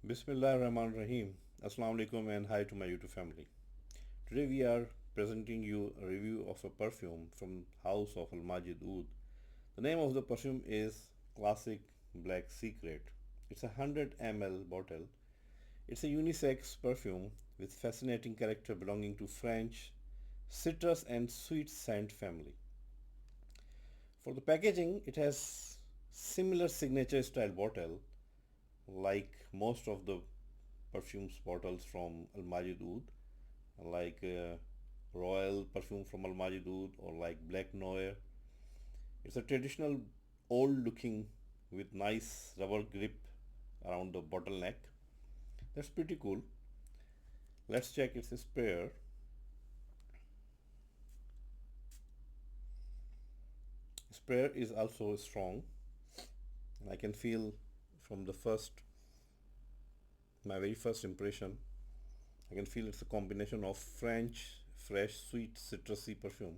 Bismillah Rahman Rahim. Assalamu alaikum and hi to my YouTube family. Today we are presenting you a review of a perfume from House of Al Majid Oud. The name of the perfume is Classic Black Secret. It's a 100 ml bottle. It's a unisex perfume with fascinating character belonging to French citrus and sweet scent family. For the packaging, it has similar signature style bottle like most of the perfumes bottles from Al Majid Oud, like Royal perfume from Al Majid Oud or like Black Noir. It's a traditional old looking with nice rubber grip around the bottleneck. That's pretty cool. Let's check its sprayer. Sprayer is also strong. I can feel from my very first impression, I can feel it's a combination of French, fresh, sweet, citrusy perfume.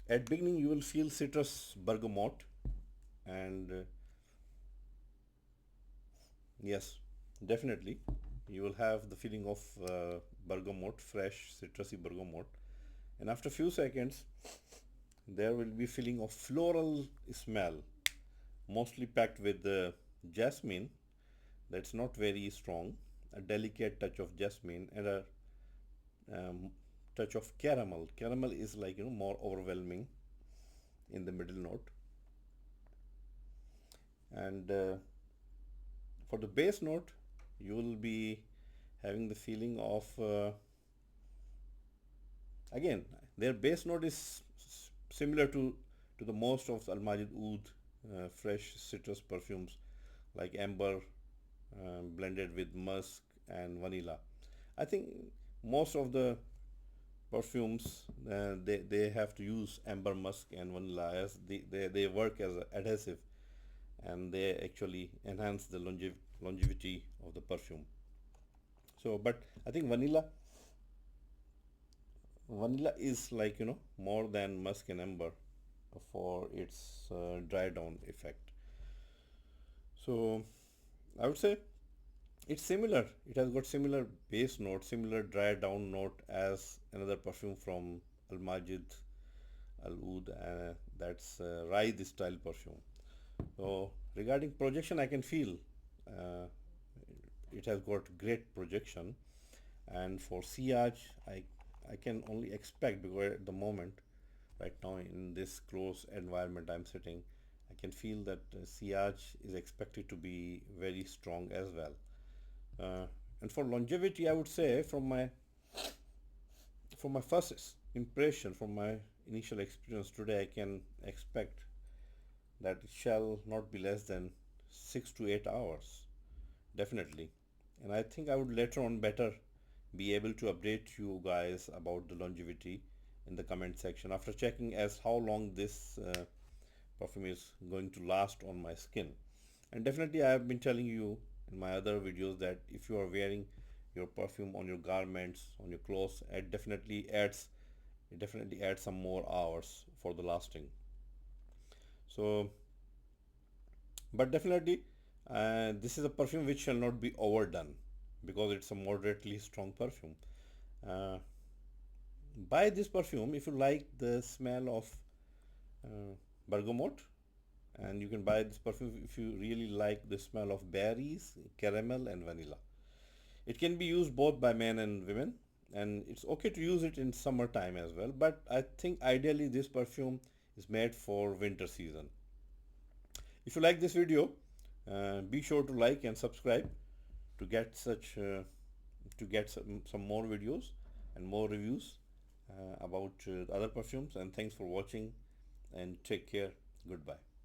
At beginning, you will feel citrus bergamot, and yes, definitely, you will have the feeling of bergamot, fresh, citrusy bergamot, and after few seconds, there will be feeling of floral smell, mostly packed with jasmine. That's not very strong. A delicate touch of jasmine and a um, touch of caramel. Caramel is like more overwhelming in the middle note. And for the base note, you will be having the feeling of again their base note is similar to the most of Al Majid Oud fresh citrus perfumes like amber blended with musk and vanilla. I think most of the perfumes they have to use amber musk and vanilla as they work as a adhesive, and they actually enhance the longevity of the perfume. So but I think vanilla is like more than musk and amber for its dry down effect. So I would say it's similar. It has got similar base note, similar dry down note as another perfume from Al Majid Al Oud. That's Raid style perfume. So regarding projection, I can feel uh, it has got great projection. And for sillage, I can only expect, because at the moment, right now in this close environment I'm sitting, I can feel that sillage is expected to be very strong as well. Uh, and for longevity, I would say from my first impression, from my initial experience today, I can expect that it shall not be less than 6 to 8 hours, definitely. And I think I would later on better be able to update you guys about the longevity in the comment section after checking as how long this perfume is going to last on my skin. And definitely I have been telling you in my other videos that if you are wearing your perfume on your garments, on your clothes, it definitely adds some more hours for the lasting. So but definitely this is a perfume which shall not be overdone because it's a moderately strong perfume. uh, buy this perfume if you like the smell of bergamot, and you can buy this perfume if you really like the smell of berries, caramel, and vanilla. It can be used both by men and women, and it's okay to use it in summertime as well. But I think ideally this perfume is made for winter season. If you like this video, be sure to like and subscribe to get some more videos and more reviews about other perfumes. And thanks for watching, and take care. Goodbye.